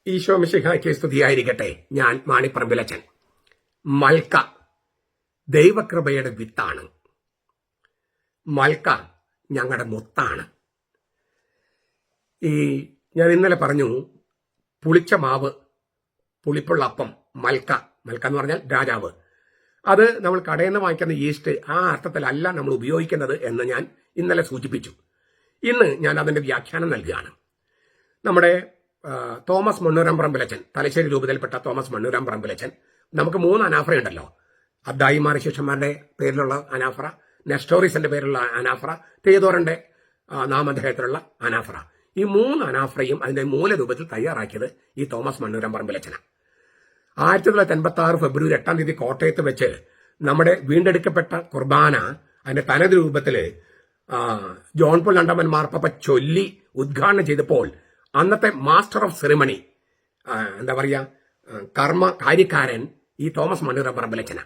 ഈശോ മിശിഹായ്ക്ക് സ്തുതിയായിരിക്കട്ടെ. ഞാൻ മാണിപ്പറമ്പിലച്ചൻ. മൽക്ക ദൈവകൃപയുടെ വിത്താണ്. മൽക്ക ഞങ്ങളുടെ മുത്താണ്. ഞാൻ ഇന്നലെ പറഞ്ഞു, പുളിച്ച മാവ്, പുളിപ്പുള്ള അപ്പം, മൽക്ക എന്ന് പറഞ്ഞാൽ രാജാവ്. അത് നമ്മൾ കടയിൽ നിന്ന് വാങ്ങിക്കുന്ന ഈസ്റ്റ് ആ അർത്ഥത്തിലല്ല നമ്മൾ ഉപയോഗിക്കുന്നത് എന്ന് ഞാൻ ഇന്നലെ സൂചിപ്പിച്ചു. ഇന്ന് ഞാൻ അതിന്റെ വ്യാഖ്യാനം നൽകുകയാണ്. നമ്മുടെ തോമസ് മണ്ണൂരം പറമ്പിലച്ചൻ, തലശ്ശേരി രൂപതയിൽപ്പെട്ട തോമസ് മണ്ണൂരം പറമ്പിലച്ചൻ, നമുക്ക് 3 അനാഫ്രയുണ്ടല്ലോ. അബ്ദായിമാർ ശിഷ്യന്മാരുടെ പേരിലുള്ള അനാഫ്ര, നെസ്റ്റോറിസിന്റെ പേരിലുള്ള അനാഫ്ര, തിയതോറിന്റെ നാമധേയത്തിലുള്ള അനാഫ്ര. ഈ 3 അനാഫ്രയും അതിന്റെ മൂലരൂപത്തിൽ തയ്യാറാക്കിയത് ഈ തോമസ് മണ്ണൂരം പറമ്പിലച്ചനാണ്. 1986 ഫെബ്രുവരി 8-ാം തീയതി കോട്ടയത്ത് വെച്ച് നമ്മുടെ വീണ്ടെടുക്കപ്പെട്ട കുർബാന അതിന്റെ തനത് രൂപത്തില് ജോൺ പോൾ രണ്ടാമൻ മാർപ്പാപ്പ ചൊല്ലി ഉദ്ഘാടനം ചെയ്തപ്പോൾ അന്നത്തെ മാസ്റ്റർ ഓഫ് സെറിമണി, എന്താ പറയുക, കാര്യക്കാരൻ ഈ തോമസ് മണ്ണൂരം പറമ്പിലച്ചന.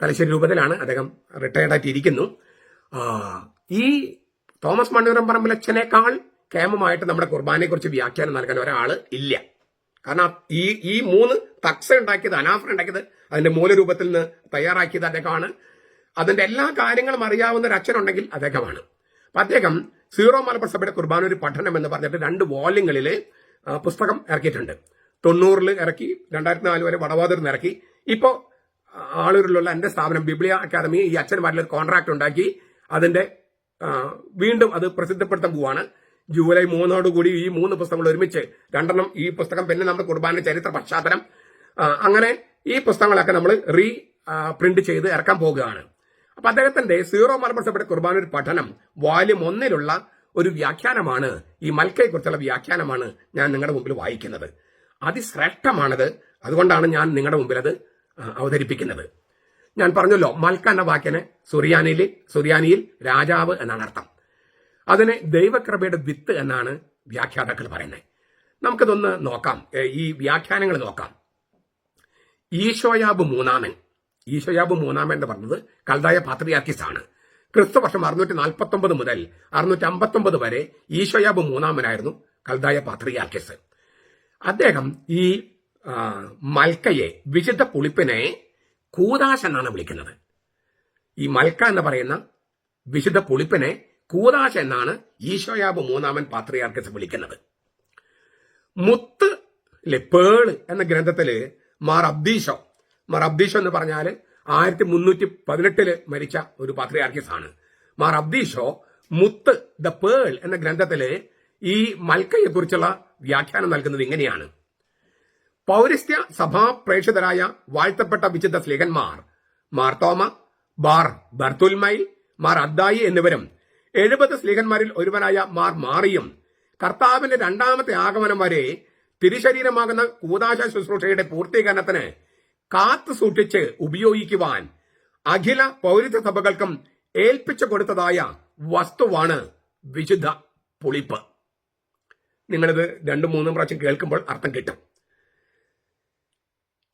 തലശ്ശേരി രൂപത്തിലാണ് അദ്ദേഹം, റിട്ടയർഡായിട്ട് ഇരിക്കുന്നു. ഈ തോമസ് മണ്ണൂരം പറമ്പിലച്ചനേക്കാൾ കേമമായിട്ട് നമ്മുടെ കുർബാനയെക്കുറിച്ച് വ്യാഖ്യാനം നൽകാൻ ഒരാൾ ഇല്ല. കാരണം ഈ 3 തക്സ ഉണ്ടാക്കിയത്, അനാഫ്ര ഉണ്ടാക്കിയത്, അതിന്റെ മൂലരൂപത്തിൽ നിന്ന് തയ്യാറാക്കിയത് അദ്ദേഹമാണ്. അതിന്റെ എല്ലാ കാര്യങ്ങളും അറിയാവുന്ന ഒരു അച്ഛനുണ്ടെങ്കിൽ അദ്ദേഹമാണ്. അപ്പൊ അദ്ദേഹം സീറോ മലബാർ സഭയുടെ കുർബാന ഒരു പഠനം എന്ന് പറഞ്ഞിട്ട് 2 വോള്യങ്ങളിൽ പുസ്തകം ഇറക്കിയിട്ടുണ്ട്. 90-ൽ ഇറക്കി, 2004 വരെ വടവാതൂരിൽ നിന്ന് ഇറക്കി. ഇപ്പോൾ ആളൂരിലുള്ള എന്റെ സ്ഥാപനം ബിബ്ലിയ അക്കാദമി ഈ അച്ഛന്മാരിൽ ഒരു കോൺട്രാക്ട് ഉണ്ടാക്കി അതിന്റെ വീണ്ടും അത് പ്രസിദ്ധപ്പെടുത്താൻ പോവാണ്. ജൂലൈ 3 ഈ 3 പുസ്തകങ്ങൾ ഒരുമിച്ച്, 2 ഈ പുസ്തകം, പിന്നെ നമ്മുടെ കുർബാന ചരിത്ര പശ്ചാത്തലം, അങ്ങനെ ഈ പുസ്തകങ്ങളൊക്കെ നമ്മൾ പ്രിന്റ് ചെയ്ത് ഇറക്കാൻ പോകുകയാണ്. അപ്പൊ അദ്ദേഹത്തിന്റെ സീറോ മലബാർ സഭയുടെ കുർബാന ഒരു പഠനം വാല്യം 1-ലുള്ള ഒരു വ്യാഖ്യാനമാണ്. ഈ മൽക്കയെ കുറിച്ചുള്ള വ്യാഖ്യാനമാണ് ഞാൻ നിങ്ങളുടെ മുമ്പിൽ വായിക്കുന്നത്. അതിശ്രേഷ്ഠമാണത്. അതുകൊണ്ടാണ് ഞാൻ നിങ്ങളുടെ മുമ്പിൽ അത് അവതരിപ്പിക്കുന്നത്. ഞാൻ പറഞ്ഞല്ലോ, മൽക്ക എന്ന വാക്കിന് സുറിയാനിയിൽ രാജാവ് എന്നാണ് അർത്ഥം. അതിനെ ദൈവകൃപയുടെ വിത്ത് എന്നാണ് വ്യാഖ്യാതാക്കൾ പറയുന്നത്. നമുക്കിതൊന്ന് നോക്കാം, ഈ വ്യാഖ്യാനങ്ങൾ നോക്കാം. ഈശോയാബ് മൂന്നാമൻ എന്ന് പറഞ്ഞത് കൽദായ പാത്രിയാർക്കീസ് ആണ്. ക്രിസ്തുവർഷം 649 മുതൽ 659 വരെ ഈശോയാബ് മൂന്നാമനായിരുന്നു കൽദായ പാത്രിയാർക്കീസ്. അദ്ദേഹം ഈ മൽക്കയെ, വിശുദ്ധ പുളിപ്പിനെ കൂദാശ് എന്നാണ് വിളിക്കുന്നത്. ഈ മൽക്ക എന്ന് പറയുന്ന വിശുദ്ധ പുളിപ്പിനെ കൂദാശ് എന്നാണ് ഈശോയാബ് മൂന്നാമൻ പാത്രിയാർക്കീസ് വിളിക്കുന്നത്. മുത്ത് പേള് എന്ന ഗ്രന്ഥത്തില് മാർ അബ്ദീഷോ എന്ന് പറഞ്ഞാൽ 1318 മരിച്ച ഒരു പാത്രിയാർക്കീസ് ആണ്. മാർ അബ്ദീഷോ മുത്ത് ദ പേൾ എന്ന ഗ്രന്ഥത്തില് ഈ മൽക്കയെ കുറിച്ചുള്ള വ്യാഖ്യാനം നൽകുന്നത് ഇങ്ങനെയാണ്. പൗരസ്ത്യ സഭാ പ്രേക്ഷിതരായ വാഴ്ത്തപ്പെട്ട വിശുദ്ധ സ്ലീഹന്മാർ മാർ തോമ, ബാർ ബർത്തുൽമൈൽ, മാർ അദ്ദായി എന്നിവരും 70 സ്ലീഹന്മാരിൽ ഒരുവനായ മാർ മാറിയും കർത്താവിന്റെ 2ാമത്തെ ആഗമനം വരെ തിരുശരീരമാകുന്ന കൂദാശ ശുശ്രൂഷയുടെ പൂർത്തീകരണത്തിന് കാത്തു സൂക്ഷിച്ച് ഉപയോഗിക്കുവാൻ അഖില പൗരത്വ സഭകൾക്കും ഏൽപ്പിച്ചു കൊടുത്തതായ വസ്തുവാണ് വിശുദ്ധ പുളിപ്പ്. നിങ്ങളിത് 2-3 പ്രാവശ്യം കേൾക്കുമ്പോൾ അർത്ഥം കിട്ടും.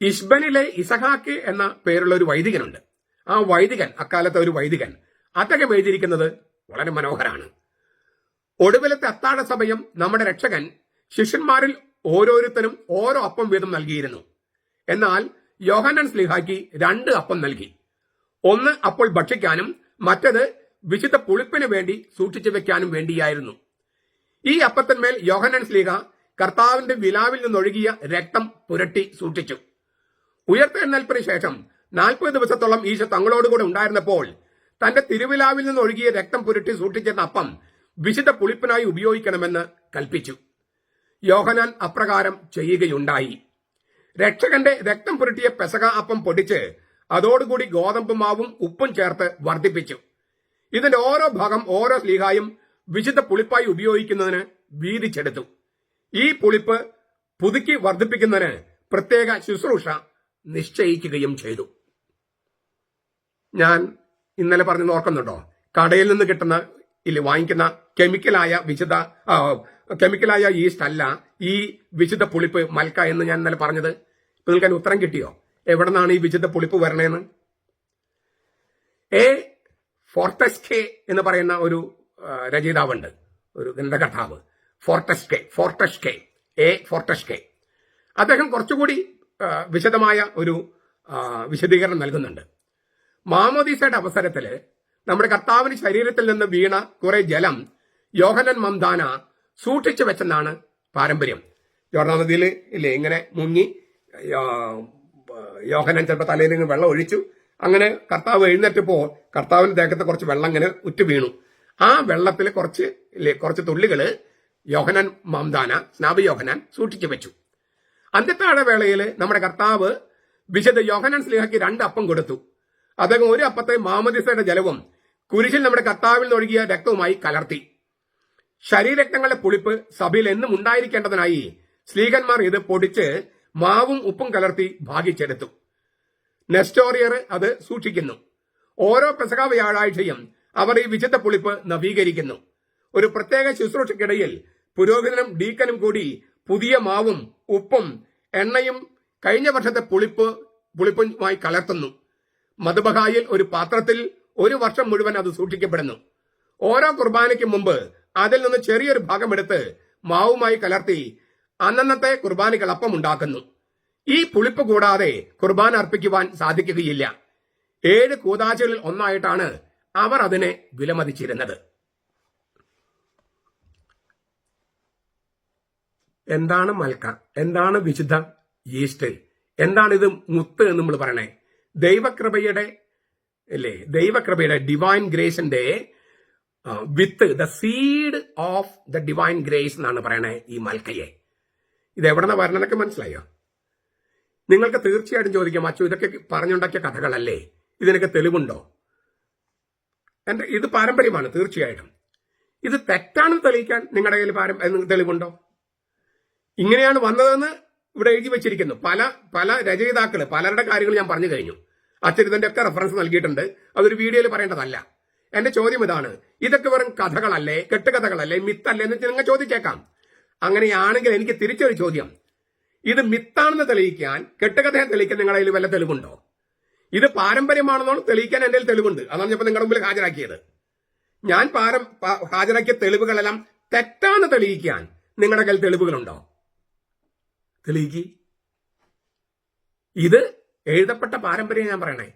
ഇഷ്ബനിലെ ഇസഹാക്ക് എന്ന പേരുള്ള ഒരു വൈദികനുണ്ട്. ആ വൈദികൻ, അക്കാലത്തെ ഒരു വൈദികൻ, അദ്ദേഹം എഴുതിയിരിക്കുന്നത് വളരെ മനോഹരമാണ്. ഒടുവിലത്തെ അത്താഴ സമയം നമ്മുടെ രക്ഷകൻ ശിഷ്യന്മാരിൽ ഓരോരുത്തരും ഓരോ അപ്പം വീതം നൽകിയിരുന്നു. എന്നാൽ യോഹന്നാൻ ശ്ലീഹായ്ക്ക് 2 അപ്പം നൽകി. ഒന്ന് അപ്പോൾ ഭക്ഷിക്കാനും മറ്റത് വിശുദ്ധ പുളിപ്പിന് വേണ്ടി സൂക്ഷിച്ചു വെക്കാനും വേണ്ടിയായിരുന്നു. ഈ അപ്പത്തിന്മേൽ യോഹന്നാൻ ശ്ലീഹ കർത്താവിന്റെ വിലാവിൽ നിന്നൊഴുകിയ രക്തം പുരട്ടി സൂക്ഷിച്ചു. ഉയർത്തെഴുന്നേൽപ്പിന് ശേഷം 40 ദിവസത്തോളം ഈശോ തങ്ങളോടുകൂടെ ഉണ്ടായിരുന്നപ്പോൾ തന്റെ തിരുവിലാവിൽ നിന്നൊഴുകിയ രക്തം പുരട്ടി സൂക്ഷിച്ചിരുന്ന അപ്പം വിശുദ്ധ പുളിപ്പിനായി ഉപയോഗിക്കണമെന്ന് കൽപ്പിച്ചു. യോഹന്നാൻ അപ്രകാരം ചെയ്യുകയുണ്ടായി. രക്ഷകന്റെ രക്തം പുരട്ടിയ പെസക അപ്പം പൊടിച്ച് അതോടുകൂടി ഗോതമ്പ് മാവും ഉപ്പും ചേർത്ത് വർദ്ധിപ്പിച്ചു. ഇതിന്റെ ഓരോ ഭാഗം ഓരോ ശ്ലീഹായും വിശുദ്ധ പുളിപ്പായി ഉപയോഗിക്കുന്നതിന് വീതിച്ചെടുത്തു. ഈ പുളിപ്പ് പുതുക്കി വർദ്ധിപ്പിക്കുന്നതിന് പ്രത്യേക ശുശ്രൂഷ നിശ്ചയിക്കുകയും ചെയ്തു. ഞാൻ ഇന്നലെ പറഞ്ഞത് ഓർക്കുന്നുണ്ടോ? കടയിൽ നിന്ന് കിട്ടുന്ന വാങ്ങിക്കുന്ന കെമിക്കലായ ഈസ്റ്റ് അല്ല ഈ വിശുദ്ധ പുളിപ്പ് മൽക്ക എന്ന് ഞാൻ ഇന്നലെ പറഞ്ഞത്. ഇപ്പൊ നിങ്ങൾക്ക് അതിന് ഉത്തരം കിട്ടിയോ? എവിടെ നിന്നാണ് ഈ വിശുദ്ധ പുളിപ്പ് വരണേന്ന്? ഫോർട്ടസ്കെ എന്ന് പറയുന്ന ഒരു രചയിതാവുണ്ട്, ഒരു ഗ്രന്ഥകർത്താവ്. ഫോർട്ടസ്കെ അദ്ദേഹം കുറച്ചുകൂടി വിശദമായ ഒരു വിശദീകരണം നൽകുന്നുണ്ട്. മാമോദീസയുടെ അവസരത്തിൽ നമ്മുടെ കർത്താവിന് ശരീരത്തിൽ നിന്ന് വീണ കുറെ ജലം യോഹന്നാൻ മംദാന സൂക്ഷിച്ചു വെച്ചെന്നാണ് പാരമ്പര്യം. യോർദാൻ നദിയിൽ ഇല്ലേ ഇങ്ങനെ മുങ്ങി യോഹന്നാൻ ചിലപ്പോൾ തലയിൽ നിന്ന് വെള്ളം ഒഴിച്ചു. അങ്ങനെ കർത്താവ് എഴുന്നേറ്റപ്പോ കർത്താവിന്റെ ദേഹത്ത് കുറച്ച് വെള്ളം ഇങ്ങനെ ഉറ്റു വീണു. ആ വെള്ളത്തിൽ കുറച്ച് തുള്ളികള് യോഹന്നാൻ മംദാന സ്നാപി യോഹന്നാൻ സൂക്ഷിച്ചു വെച്ചു. അന്ത്യത്താഴ വേളയിൽ നമ്മുടെ കർത്താവ് വിശുദ്ധ യോഹന്നാൻ സ്ലീഹയ്ക്ക് 2 അപ്പം കൊടുത്തു. അദ്ദേഹം ഒരു അപ്പത്തെ മാമോദീസയുടെ ജലവും കുരിശിൽ നമ്മുടെ കർത്താവിൽ നിന്നൊഴുകിയ രക്തവുമായി കലർത്തി. ശരീരരക്തങ്ങളുടെ പുളിപ്പ് സഭയിൽ എന്നും ഉണ്ടായിരിക്കേണ്ടതിനായി സ്ലീഹന്മാർ ഇത് പൊടിച്ച് മാവും ഉപ്പും കലർത്തി ഭാഗിച്ചെടുത്തു. നെസ്റ്റോറിയർ അത് സൂക്ഷിക്കുന്നു. ഓരോ പെസഹ വ്യാഴാഴ്ചയും അവർ ഈ വിശുദ്ധ പുളിപ്പ് നവീകരിക്കുന്നു. ഒരു പ്രത്യേക ശുശ്രൂഷയ്ക്കിടയിൽ പുരോഹിതനും ഡീക്കനും കൂടി പുതിയ മാവും ഉപ്പും എണ്ണയും കഴിഞ്ഞ വർഷത്തെ പുളിപ്പുമായി കലർത്തുന്നു. മധുബഹായിൽ ഒരു പാത്രത്തിൽ 1 വർഷം മുഴുവൻ അത് സൂക്ഷിക്കപ്പെടുന്നു. ഓരോ കുർബാനയ്ക്ക് മുമ്പ് അതിൽ നിന്ന് ചെറിയൊരു ഭാഗം എടുത്ത് മാവുമായി കലർത്തി അന്നന്നത്തെ കുർബാനയ്ക്ക് അപ്പം ഉണ്ടാക്കുന്നു. ഈ പുളിപ്പ് കൂടാതെ കുർബാന അർപ്പിക്കുവാൻ സാധിക്കുകയില്ല. 7 കൂദാശകളിൽ ഒന്നായിട്ടാണ് അവർ അതിനെ വിലമതിച്ചിരുന്നത്. എന്താണ് മൽക്ക? എന്താണ് വിശുദ്ധ ഈസ്റ്റ്? എന്താണിത് മുത്ത് എന്ന് നമ്മൾ പറയണേ? ദൈവകൃപയുടെ ഡിവൈൻ ഗ്രേസിന്റെ വിത്ത്, the seed of the divine grace എന്നാണ് പറയണേ ഈ മൽക്കയെ. ഇത് എവിടെന്നാ വരണമെന്നൊക്കെ മനസ്സിലായോ? നിങ്ങൾക്ക് തീർച്ചയായിട്ടും ചോദിക്കാം, അച്ചു ഇതൊക്കെ പറഞ്ഞുണ്ടാക്കിയ കഥകളല്ലേ, ഇതിനൊക്കെ തെളിവുണ്ടോ? ഇത് പാരമ്പര്യമാണ്. തീർച്ചയായിട്ടും ഇത് തെറ്റാണെന്ന് തെളിയിക്കാൻ നിങ്ങളുടെ കയ്യിൽ തെളിവുണ്ടോ? ഇങ്ങനെയാണ് വന്നതെന്ന് ഇവിടെ എഴുതി വെച്ചിരിക്കുന്നു. പല രചയിതാക്കള് പലരുടെ കാര്യങ്ങൾ ഞാൻ പറഞ്ഞു കഴിഞ്ഞു. അച്ഛൻ ഇതിന്റെ ഒക്കെ റെഫറൻസ് നൽകിയിട്ടുണ്ട്. അതൊരു വീഡിയോയിൽ പറയേണ്ടതല്ല. എന്റെ ചോദ്യം ഇതാണ്, ഇതൊക്കെ വെറും കഥകളല്ലേ, കെട്ടുകഥകളല്ലേ, മിത്തല്ലേ എന്ന് നിങ്ങൾ ചോദിച്ചേക്കാം. അങ്ങനെയാണെങ്കിൽ എനിക്ക് തിരിച്ചൊരു ചോദ്യം, ഇത് മിത്താണെന്ന് തെളിയിക്കാൻ, കെട്ടുകഥയെ തെളിയിക്കാൻ നിങ്ങളുടെ കയ്യിൽ വല്ല തെളിവുണ്ടോ? ഇത് പാരമ്പര്യമാണെന്നോ തെളിയിക്കാൻ എന്റെ തെളിവുണ്ട്. അതാണ് ഞാൻ നിങ്ങളുടെ മുമ്പിൽ ഹാജരാക്കിയത്. ഞാൻ ഹാജരാക്കിയ തെളിവുകളെല്ലാം തെറ്റാന്ന് തെളിയിക്കാൻ നിങ്ങളുടെ കയ്യിൽ തെളിവുകളുണ്ടോ? തെളിയിക്ക്. ഇത് എഴുതപ്പെട്ട പാരമ്പര്യം ഞാൻ പറയണേ,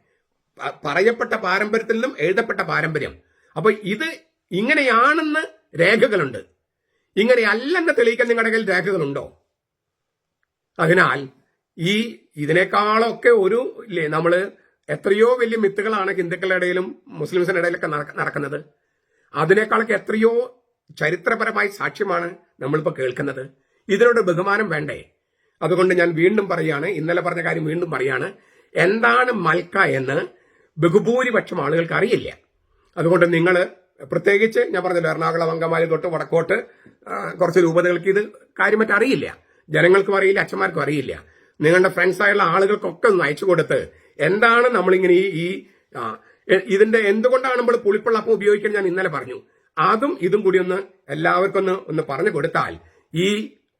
പറയപ്പെട്ട പാരമ്പര്യത്തിൽ നിന്നും എഴുതപ്പെട്ട പാരമ്പര്യം. അപ്പൊ ഇത് ഇങ്ങനെയാണെന്ന് രേഖകളുണ്ട്. ഇങ്ങനെയല്ലെന്ന് തെളിയിക്കാൻ നിങ്ങളുടെ കയ്യിൽ രേഖകളുണ്ടോ? അതിനാൽ ഇതിനേക്കാളൊക്കെ നമ്മള് എത്രയോ വലിയ മിത്തുകളാണ് ഹിന്ദുക്കളുടെ ഇടയിലും മുസ്ലിംസിന്റെ ഇടയിലൊക്കെ നടക്കുന്നത്. അതിനേക്കാളൊക്കെ എത്രയോ ചരിത്രപരമായ സാക്ഷ്യമാണ് നമ്മളിപ്പോ കേൾക്കുന്നത്. ഇതിനോട് ബഹുമാനം വേണ്ടേ? അതുകൊണ്ട് ഞാൻ വീണ്ടും പറയാണ്, ഇന്നലെ പറഞ്ഞ കാര്യം വീണ്ടും പറയാണ്, എന്താണ് മൽക്ക എന്ന് ബഹുഭൂരിപക്ഷം ആളുകൾക്ക് അറിയില്ല. അതുകൊണ്ട് നിങ്ങൾ പ്രത്യേകിച്ച് ഞാൻ പറഞ്ഞല്ലോ, എറണാകുളം, അങ്കമാലി തൊട്ട് വടക്കോട്ട് കുറച്ച് രൂപതകൾക്ക് ഇത് കാര്യമായിട്ട് അറിയില്ല. ജനങ്ങൾക്കും അറിയില്ല, അച്ഛന്മാർക്കും അറിയില്ല. നിങ്ങളുടെ ഫ്രണ്ട്സായുള്ള ആളുകൾക്കൊക്കെ ഒന്ന് അയച്ചു കൊടുത്ത് എന്താണ് നമ്മളിങ്ങനെ ഇതിന്റെ എന്തുകൊണ്ടാണ് നമ്മൾ പുളിപ്പുള്ള അപ്പം ഉപയോഗിക്കാൻ ഞാൻ ഇന്നലെ പറഞ്ഞു. അതും ഇതും കൂടി എല്ലാവർക്കും ഒന്ന് പറഞ്ഞു കൊടുത്താൽ ഈ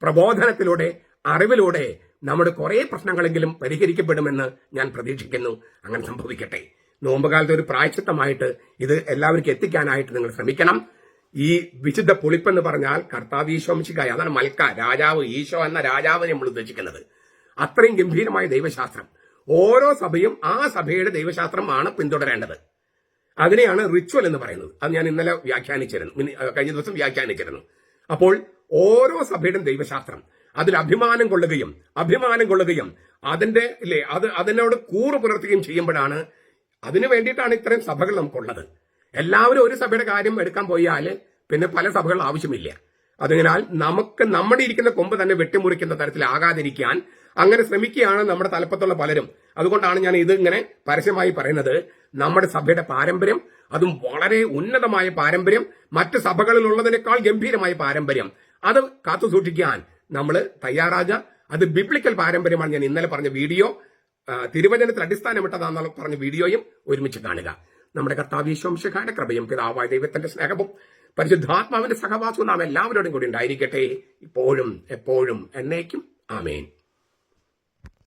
പ്രബോധനത്തിലൂടെ, അറിവിലൂടെ നമ്മുടെ കുറെ പ്രശ്നങ്ങളെങ്കിലും പരിഹരിക്കപ്പെടുമെന്ന് ഞാൻ പ്രതീക്ഷിക്കുന്നു. അങ്ങനെ സംഭവിക്കട്ടെ. നോമ്പുകാലത്ത് ഒരു പ്രായശ്ചിത്തമായിട്ട് ഇത് എല്ലാവർക്കും എത്തിക്കാനായിട്ട് നിങ്ങൾ ശ്രമിക്കണം. ഈ വിശുദ്ധ പുളിപ്പെന്ന് പറഞ്ഞാൽ കർത്താവ് ഈശോ മിശിഹായ, അതാണ് മൽക്ക, രാജാവ്, ഈശോ എന്ന രാജാവിനെ നമ്മൾ ഉദ്ദേശിക്കുന്നത്. അത്രയും ഗംഭീരമായ ദൈവശാസ്ത്രം. ഓരോ സഭയും ആ സഭയുടെ ദൈവശാസ്ത്രമാണ് പിന്തുടരേണ്ടത്. അതിനെയാണ് റിച്വൽ എന്ന് പറയുന്നത്. അത് ഞാൻ ഇന്നലെ കഴിഞ്ഞ ദിവസം വ്യാഖ്യാനിച്ചിരുന്നു. അപ്പോൾ ഓരോ സഭയുടെയും ദൈവശാസ്ത്രം, അതിൽ അഭിമാനം കൊള്ളുകയും അതിനോട് കൂറ് പുലർത്തുകയും ചെയ്യുമ്പോഴാണ്, അതിനു വേണ്ടിയിട്ടാണ് ഇത്രയും സഭകൾ നമുക്കുള്ളത്. എല്ലാവരും ഒരു സഭയുടെ കാര്യം എടുക്കാൻ പോയാൽ പിന്നെ പല സഭകൾ ആവശ്യമില്ല. അതിനാൽ നമുക്ക് നമ്മുടെ ഇരിക്കുന്ന കൊമ്പ് തന്നെ വെട്ടിമുറിക്കുന്ന തരത്തിലാകാതിരിക്കാൻ അങ്ങനെ ശ്രമിക്കുകയാണ് നമ്മുടെ തലപ്പത്തുള്ള പലരും. അതുകൊണ്ടാണ് ഞാൻ ഇത് ഇങ്ങനെ പരസ്യമായി പറയുന്നത്. നമ്മുടെ സഭയുടെ പാരമ്പര്യം, അതും വളരെ ഉന്നതമായ പാരമ്പര്യം, മറ്റ് സഭകളിലുള്ളതിനേക്കാൾ ഗംഭീരമായ പാരമ്പര്യം, അത് കാത്തു സൂക്ഷിക്കാൻ നമ്മൾ തയ്യാറാകുക. അത് ബിബ്ലിക്കൽ പാരമ്പര്യമാണ്. ഞാൻ ഇന്നലെ പറഞ്ഞ വീഡിയോ തിരുവചനത്തിൽ അടിസ്ഥാനമിട്ടതാണെന്നുള്ള പറഞ്ഞ വീഡിയോയും ഒരുമിച്ച് കാണുക. നമ്മുടെ കർത്താവ് ഈശോ മിശിഹായുടെ കൃപയും പിതാവായ ദൈവത്തിന്റെ സ്നേഹവും പരിശുദ്ധാത്മാവിന്റെ സഹവാസവും നാം എല്ലാവരോടും കൂടി ഉണ്ടായിരിക്കട്ടെ, ഇപ്പോഴും എപ്പോഴും എന്നേക്കും. ആമേൻ.